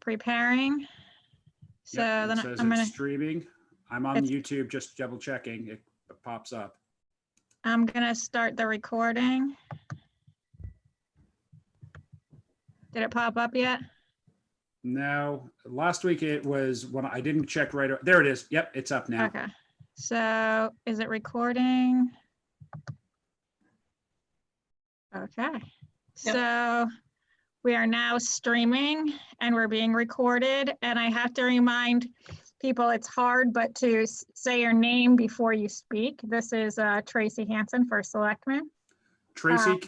preparing. So Yep, then it says I'm it's gonna, streaming. I'm on YouTube, just double checking. It pops up. I'm gonna start the recording. Did it pop up yet? No, last week it was when I didn't check right. There it is. Yep, it's up now. Okay. So is it recording? Okay. Yep. So we are now streaming and we're being recorded. And I have to remind people it's hard, but to say your name before you speak. This is Tracy Hansen for Selectmen. Tracy,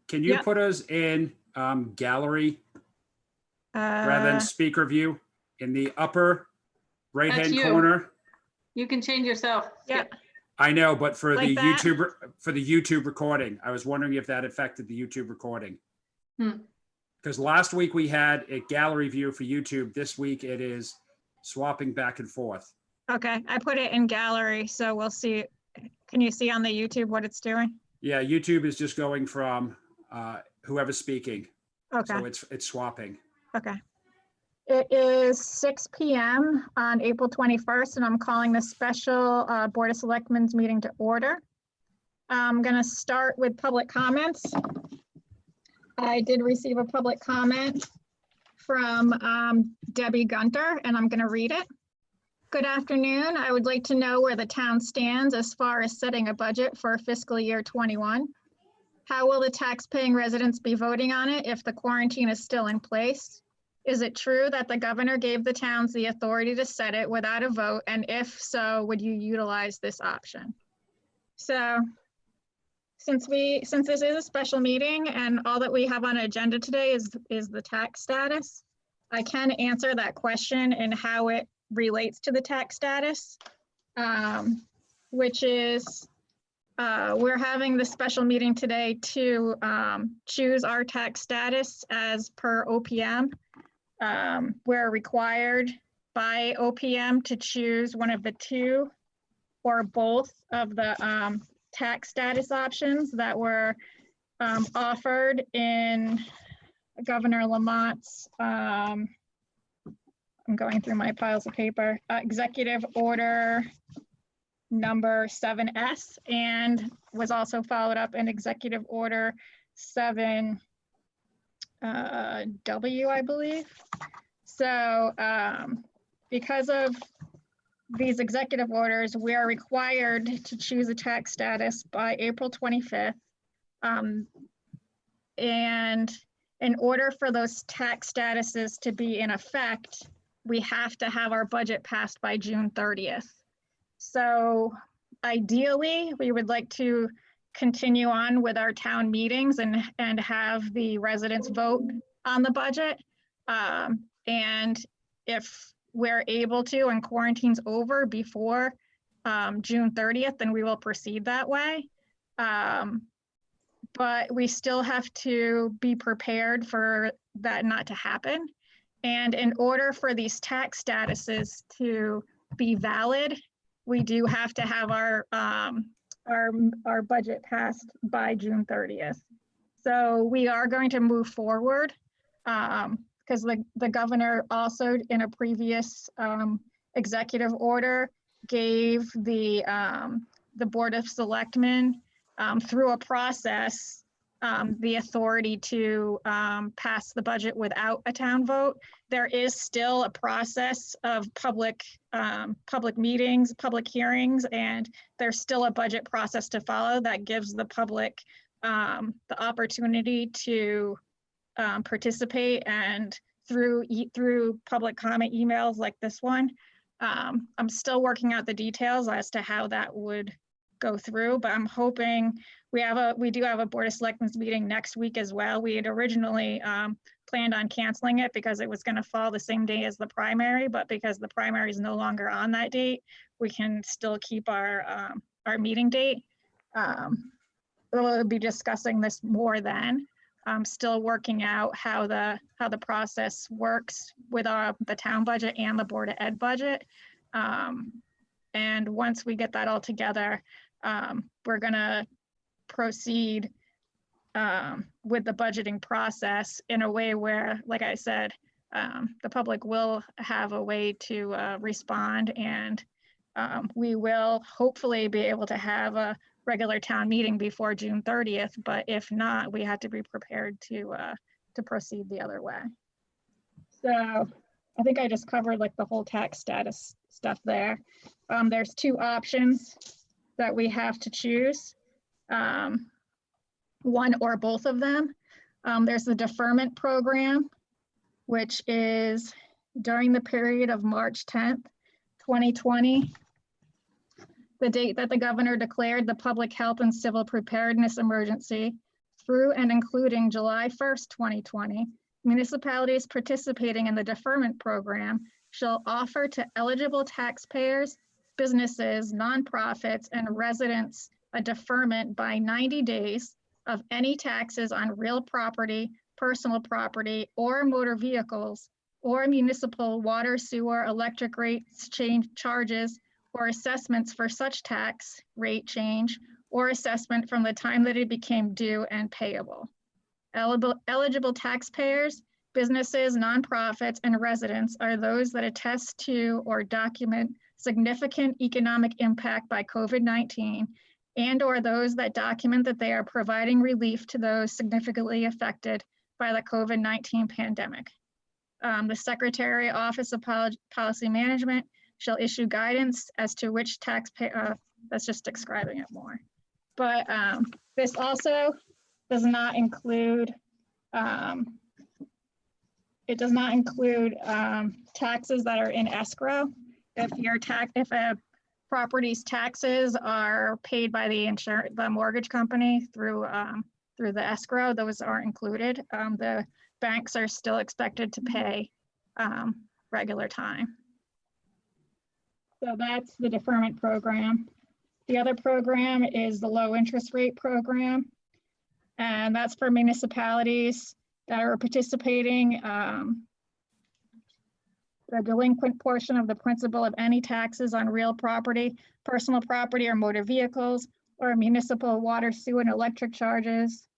can you yep. put us in gallery rather than speaker view in the upper right-hand corner? You can change yourself. Yep. I know, but for Like the that? YouTube recording, I was wondering if that affected the YouTube recording. Hmm. Because last week we had a gallery view for YouTube. This week it is swapping back and forth. Okay, I put it in gallery, so we'll see. Can you see on the YouTube what it's doing? Yeah, YouTube is just going from whoever's speaking. Okay. So it's swapping. Okay. It is 6 p.m. on April 21st, and I'm calling the special Board of Selectmen's meeting to order. I'm going to start with public comments. I did receive a public comment from Debbie Gunter, and I'm going to read it. Good afternoon. I would like to know where the town stands as far as setting a budget for fiscal year 21. How will the tax-paying residents be voting on it if the quarantine is still in place? Is it true that the governor gave the towns the authority to set it without a vote? And if so, would you utilize this option? So since this is a special meeting and all that we have on agenda today is the tax status, I can answer that question and how it relates to the tax status, which is we're having the special meeting today to choose our tax status as per OPM. We're required by OPM to choose one of the two or both of the tax status options that were offered in Governor Lamont's, I'm going through my piles of paper, executive order number 7S, and was also followed up in executive order 7W, I believe. So because of these executive orders, we are required to choose a tax status by April 25th. And in order for those tax statuses to be in effect, we have to have our budget passed by June 30th. So ideally, we would like to continue on with our town meetings and have the residents vote on the budget. And if we're able to and quarantine's over before June 30th, then we will proceed that way. But we still have to be prepared for that not to happen. And in order for these tax statuses to be valid, we do have to have our budget passed by June 30th. So we are going to move forward because the governor also in a previous executive order gave the Board of Selectmen through a process the authority to pass the budget without a town vote. There is still a process of public meetings, public hearings, and there's still a budget process to follow that gives the public the opportunity to participate, and through public comment emails like this one. I'm still working out the details as to how that would go through, but I'm hoping we do have a Board of Selectmen's meeting next week as well. We had originally planned on canceling it because it was going to fall the same day as the primary, but because the primary is no longer on that date, we can still keep our meeting date. We'll be discussing this more then. I'm still working out how the process works with the town budget and the Board of Ed budget. And once we get that all together, we're gonna proceed with the budgeting process in a way where, like I said, the public will have a way to respond, and we will hopefully be able to have a regular town meeting before June 30th, but if not, we have to be prepared to proceed the other way. So I think I just covered like the whole tax status stuff there. There's two options that we have to choose, one or both of them. There's the deferment program, which is during the period of March 10th, 2020, the date that the governor declared the public health and civil preparedness emergency, through and including July 1st, 2020, municipalities participating in the deferment program shall offer to eligible taxpayers, businesses, nonprofits, and residents a deferment by 90 days of any taxes on real property, personal property, or motor vehicles, or municipal water, sewer, electric rates charges, or assessments for such tax rate change or assessment from the time that it became due and payable. Eligible taxpayers, businesses, nonprofits, and residents are those that attest to or document significant economic impact by COVID-19, and or those that document that they are providing relief to those significantly affected by the COVID-19 pandemic. The Secretary Office of Policy Management shall issue guidance as to which taxpayer, that's just describing it more. But this also does not include, it does not include taxes that are in escrow. If a property's taxes are paid by the mortgage company through the escrow, those aren't included. The banks are still expected to pay regular time. So that's the deferment program. The other program is the low interest rate program. And that's for municipalities that are participating. The delinquent portion of the principal of any taxes on real property, personal property, or motor vehicles, or municipal water, sewer, and electric charges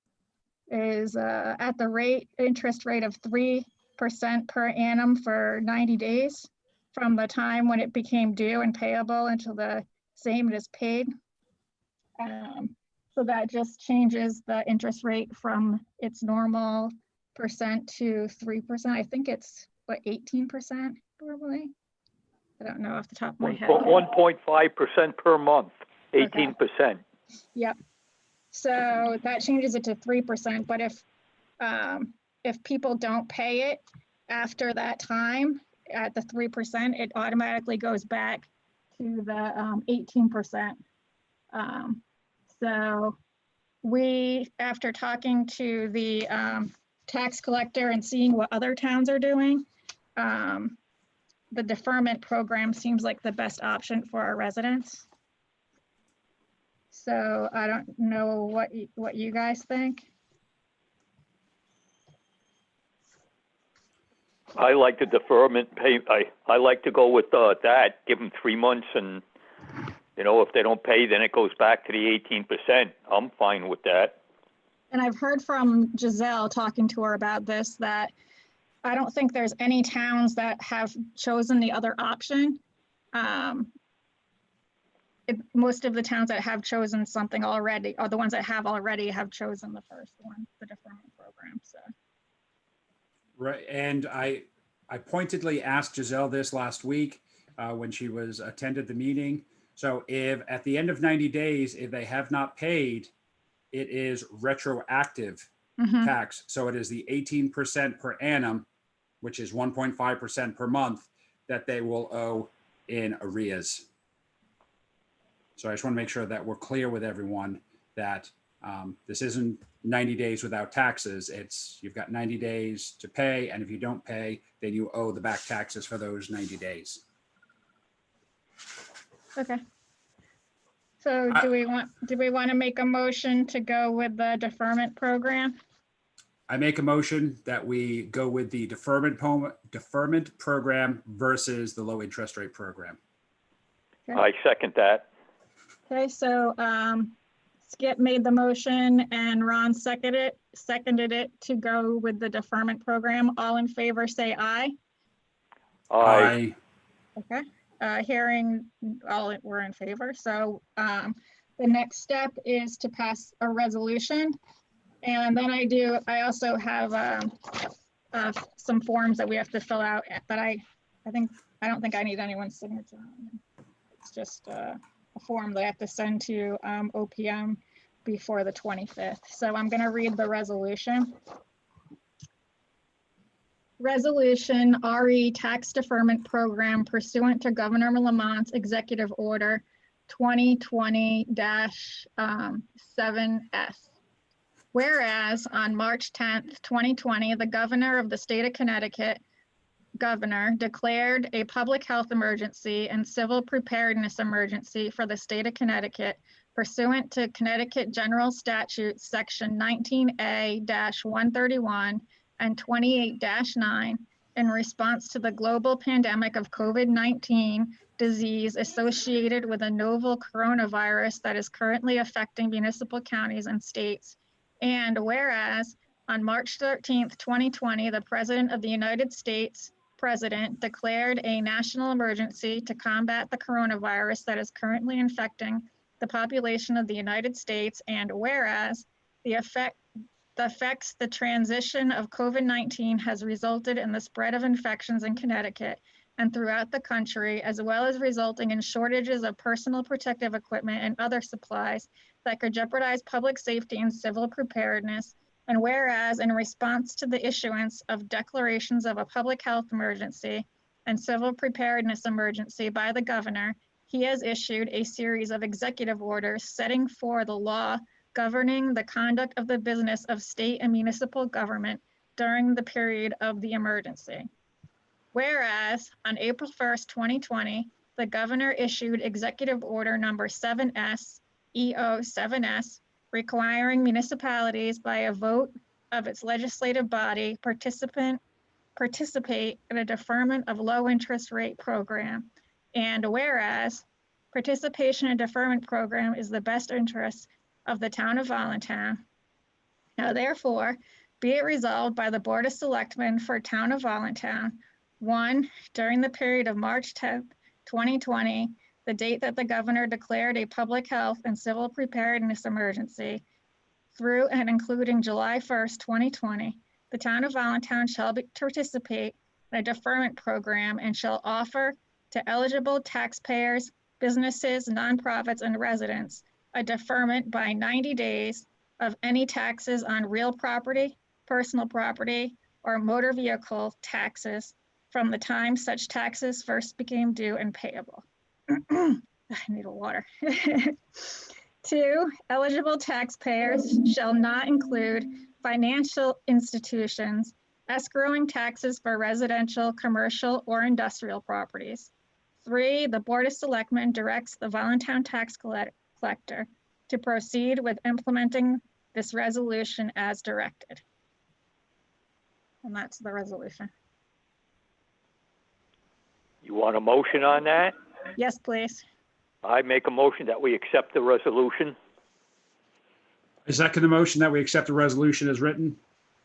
is at the interest rate of 3% per annum for 90 days from the time when it became due and payable until the same is paid. So that just changes the interest rate from its normal percent to 3%. I think it's what, 18% probably? I don't know off the top of my head. 1.5% per month, 18%. Okay. Yep. So that changes it to 3%. But if people don't pay it after that time at the 3%, it automatically goes back to the 18%. So we, after talking to the tax collector and seeing what other towns are doing, the deferment program seems like the best option for our residents. So I don't know what you guys think. I like the deferment pay. I like to go with that, give them 3 months, and if they don't pay, then it goes back to the 18%. I'm fine with that. And I've heard from Giselle, talking to her about this, that I don't think there's any towns that have chosen the other option. Most of the towns that have chosen something already, or the ones that have already, have chosen the first one, the deferment program. So. Right, and I pointedly asked Giselle this last week when she attended the meeting. So if at the end of 90 days, if they have not paid, it is retroactive tax. So it is the 18% per annum, which is 1.5% per month, that they will owe in arrears. So I just want to make sure that we're clear with everyone that this isn't 90 days without taxes. It's you've got 90 days to pay, and if you don't pay, then you owe the back taxes for those 90 days. Okay. So do we want to make a motion to go with the deferment program? I make a motion that we go with the deferment program versus the low interest rate program. Okay. I second that. Okay, so Skip made the motion and Ron seconded it to go with the deferment program. All in favor, say aye. Aye. Okay, hearing all were in favor. So the next step is to pass a resolution. And then I also have some forms that we have to fill out, but I don't think I need anyone's signature on them. It's just a form that I have to send to OPM before the 25th. So I'm going to read the resolution. Resolution RE Tax Deferment Program pursuant to Governor Lamont's Executive Order 2020-7S. Whereas on March 10th, 2020, the governor of the state of Connecticut declared a public health emergency and civil preparedness emergency for the state of Connecticut pursuant to Connecticut General Statutes Section 19A-131 and 28-9 in response to the global pandemic of COVID-19 disease associated with a novel coronavirus that is currently affecting municipal counties and states. And whereas on March 13th, 2020, the President of the United States declared a national emergency to combat the coronavirus that is currently infecting the population of the United States. And whereas the transition of COVID-19 has resulted in the spread of infections in Connecticut and throughout the country, as well as resulting in shortages of personal protective equipment and other supplies that could jeopardize public safety and civil preparedness. And whereas in response to the issuance of declarations of a public health emergency and civil preparedness emergency by the governor, he has issued a series of executive orders setting forth the law governing the conduct of the business of state and municipal government during the period of the emergency. Whereas on April 1st, 2020, the governor issued Executive Order number 7S, EO7S, requiring municipalities by a vote of its legislative body participate in a deferment of low interest rate program. And whereas participation in deferment program is the best interest of the town of Allentown. Now therefore, be it resolved by the Board of Selectmen for town of Allentown, 1, during the period of March 10th, 2020, the date that the governor declared a public health and civil preparedness emergency, through and including July 1st, 2020, the town of Allentown shall participate in a deferment program and shall offer to eligible taxpayers, businesses, nonprofits, and residents a deferment by 90 days of any taxes on real property, personal property, or motor vehicle taxes from the time such taxes first became due and payable. I need a water. 2, eligible taxpayers shall not include financial institutions escrowing taxes for residential, commercial, or industrial properties. 3, the Board of Selectmen directs the Allentown tax collector to proceed with implementing this resolution as directed. And that's the resolution. You want a motion on that? Yes, please. I make a motion that we accept the resolution. I second the motion that we accept the resolution as written.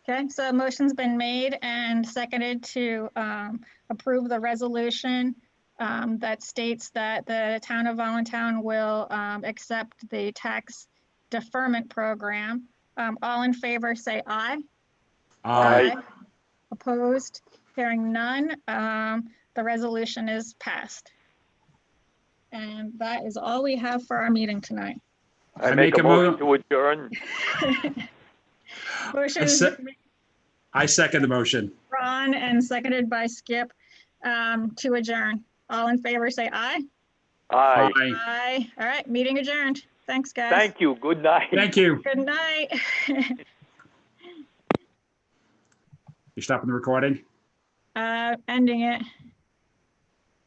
Okay, so a motion's been made and seconded to approve the resolution that states that the town of Allentown will accept the tax deferment program. All in favor, say aye. Aye. Opposed? Hearing none, the resolution is passed. And that is all we have for our meeting tonight. I make a motion to adjourn. Motion I second the motion. Ron and seconded by Skip to adjourn. All in favor, say aye. Aye. Aye. All right, meeting adjourned. Thanks, guys. Thank you. Good night. Thank you. Good night. You're stopping the recording? Ending it.